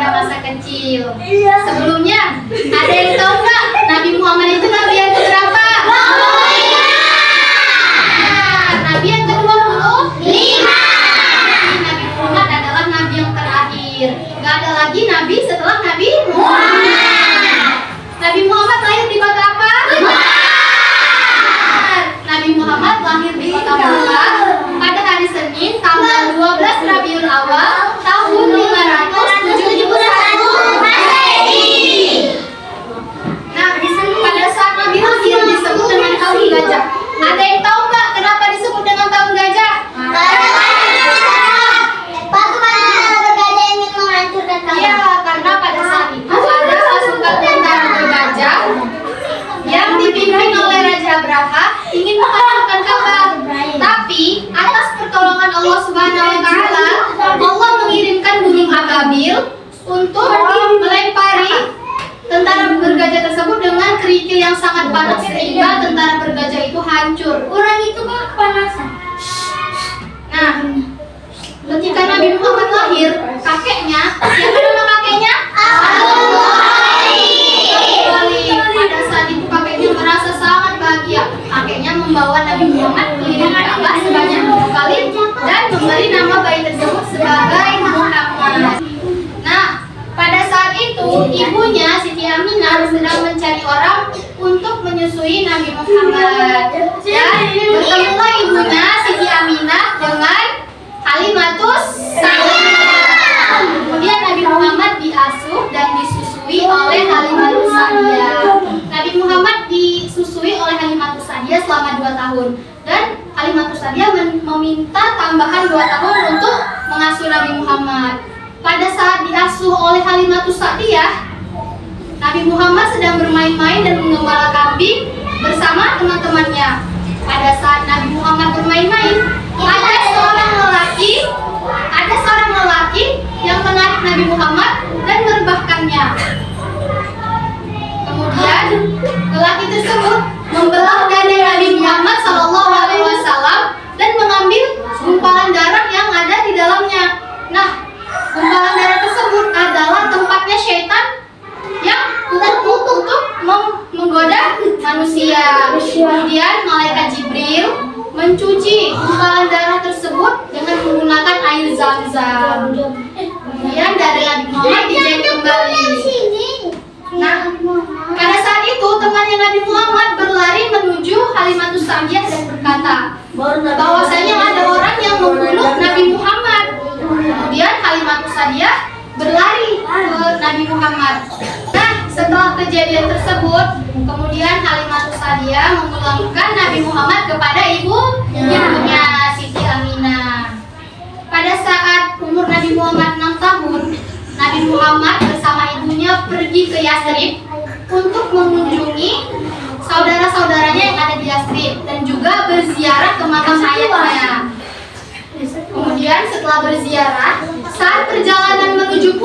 pada masa kecil. Sebelumnya, ada yang tahu nggak Nabi Muhammad itu nabi yang keberapa? Nabi yang ke-25. Nabi Muhammad adalah nabi yang terakhir. Gak ada lagi nabi setelah Nabi Muhammad. Nabi Muhammad lahir di kota apa? Nabi Muhammad lahir di kota Mekah pada hari Senin tanggal 12 Rabiul Awal tahun 571 Masehi. Nah, pada saat Nabi lahir disebut dengan tahun gajah. Ada yang tahu nggak kenapa disebut dengan tahun gajah? Iya, karena pada saat itu ada pasukan tentara bergajah yang dipimpin oleh Raja Abraha ingin mengalahkan Ka'bah. Tapi atas pertolongan Allah Subhanahu wa taala, Allah mengirimkan burung ababil untuk melempari tentara bergajah tersebut dengan kerikil yang sangat panas sehingga tentara bergajah itu hancur. Orang itu kok kepanasan? Nah, ketika Nabi Muhammad lahir, kakeknya, siapa nama kakeknya? Abu Thalib. Pada saat itu kakeknya merasa sangat bahagia. Kakeknya membawa Nabi Muhammad keliling Ka'bah sebanyak 7 kali dan memberi nama bayi tersebut sebagai Muhammad. Nah, pada saat itu ibunya Siti Aminah sedang mencari orang untuk menyusui Nabi Muhammad. Dan bertemulah ibunya Siti Aminah dengan Halimatus Sa'diyah. Kemudian Nabi Muhammad diasuh dan disusui oleh Halimatus Sa'diyah. Nabi Muhammad disusui oleh Halimatus Sa'diyah selama 2 tahun. Dan Halimatus Sa'diyah meminta tambahan 2 tahun untuk mengasuh Nabi Muhammad. Pada saat diasuh oleh Halimatus Sa'diyah, Nabi Muhammad sedang bermain-main dan mengembala kambing bersama teman-temannya. Pada saat Nabi Muhammad bermain-main, ada seorang lelaki yang menarik Nabi Muhammad dan merebahkannya. Kemudian lelaki tersebut membelah dada Nabi Muhammad SAW dan mengambil gumpalan darah yang ada di dalamnya. Nah, gumpalan darah tersebut adalah tempatnya syaitan yang untuk menggoda manusia. Kemudian malaikat Jibril mencuci gumpalan darah tersebut dengan menggunakan air Zam-Zam. Kemudian darah Nabi Muhammad dijahit kembali. Nah, pada saat itu temannya Nabi Muhammad berlari menuju Halimatus Sa'diyah dan berkata bahwasanya ada orang yang membunuh Nabi Muhammad. Kemudian Halimatus Sa'diyah berlari ke Nabi Muhammad. Nah, setelah kejadian tersebut, kemudian Halimatus Sa'diyah memulangkan Nabi Muhammad kepada ibunya Siti Aminah. Pada saat umur Nabi Muhammad 6 tahun, Nabi Muhammad bersama ibunya pergi ke Yathrib untuk mengunjungi saudara-saudaranya yang ada di Yathrib dan juga berziarah ke makam ayahnya. Kemudian setelah berziarah, saat perjalanan menuju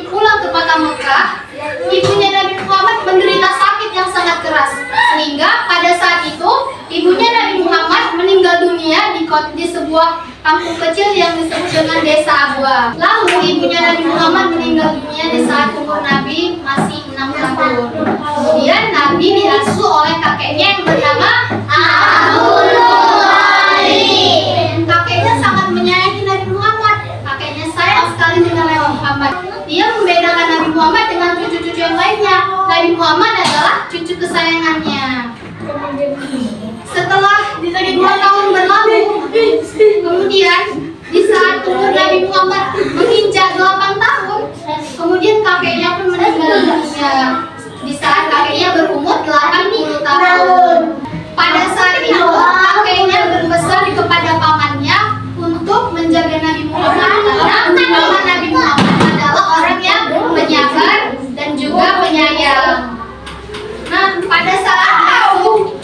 pulang ke kota Mekah, ibunya Nabi Muhammad menderita sakit yang sangat keras, sehingga pada saat itu ibunya Nabi Muhammad meninggal dunia di sebuah kampung kecil yang disebut dengan Desa Abwa. Lalu ibunya Nabi Muhammad meninggal dunia di saat umur Nabi masih 6 tahun. Kemudian Nabi diasuh oleh kakeknya yang bernama Abu Thalib. Kakeknya sangat menyayangi Nabi Muhammad. Kakeknya sayang sekali dengan Nabi Muhammad. Dia membedakan Nabi Muhammad dengan cucu-cucu yang lainnya. Nabi Muhammad adalah cucu kesayangannya. Setelah 2 tahun berlalu, kemudian di saat umur Nabi Muhammad menginjak 8 tahun, kemudian kakeknya pun meninggal dunia. Di saat kakeknya berumur 80 tahun. Pada saat itu kakeknya berpesan kepada pamannya untuk menjaga Nabi Muhammad karena paman Nabi Muhammad adalah orang yang penyabar dan juga penyayang. Nah, pada saat itu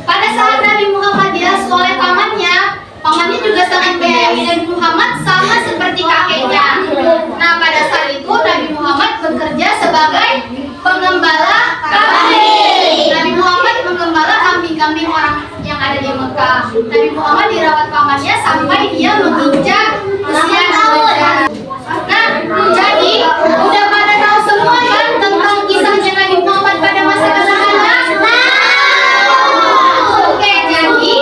pada saat Nabi Muhammad maka Nabi Muhammad dirawat pamannya sampai dia menginjak usia 2 tahun. Nah, jadi udah pada tahu semua kan tentang kisahnya Nabi Muhammad pada masa kecilnya? Oke, jadi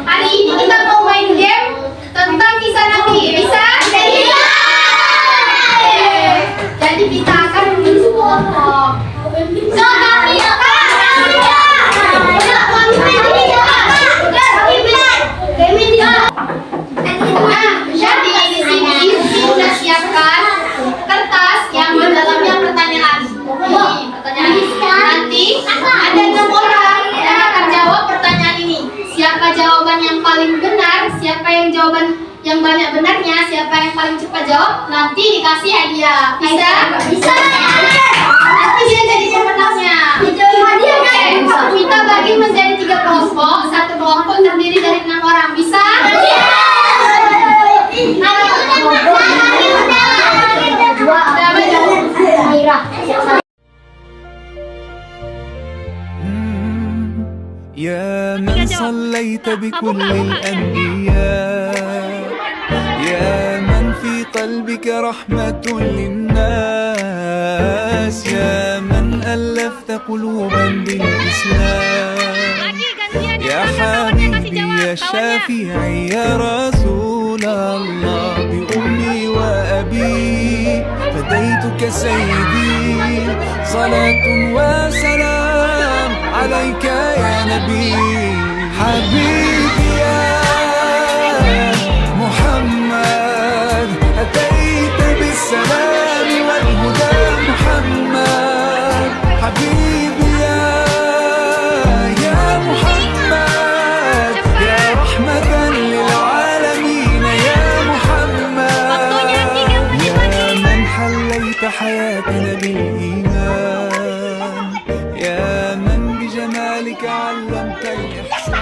hari ini kita mau main game tentang kisah Nabi. Bisa? Bisa. Jadi kita akan menulis kelompok. Jadi di sini kita siapkan kertas yang di dalamnya pertanyaan. Nih, pertanyaan ini. Nanti ada 6 orang yang akan jawab pertanyaan ini. Siapa jawaban yang paling benar, siapa yang jawaban yang banyak benarnya, siapa yang paling cepat jawab, nanti dikasih hadiah. Bisa? Bisa. Nanti dia jadi pemenangnya. Oke, kita bagi menjadi 3 kelompok. Satu kelompok terdiri dari 6 orang. Bisa? يا من صليت بكل الأنبياء يا من في قلبك رحمة للناس يا من ألفت قلوبا بالإسلام يا حبيبي يا شافعي يا رسول الله بأمي وأبي فديتك سيدي صلاة وسلام عليك يا نبي حبيبي يا محمد أتيت بالسلام والهدى محمد حبيبي يا محمد يا رحمة للعالمين يا محمد يا من حليت حياتنا بالإيمان يا من بجمالك علمت الإحسان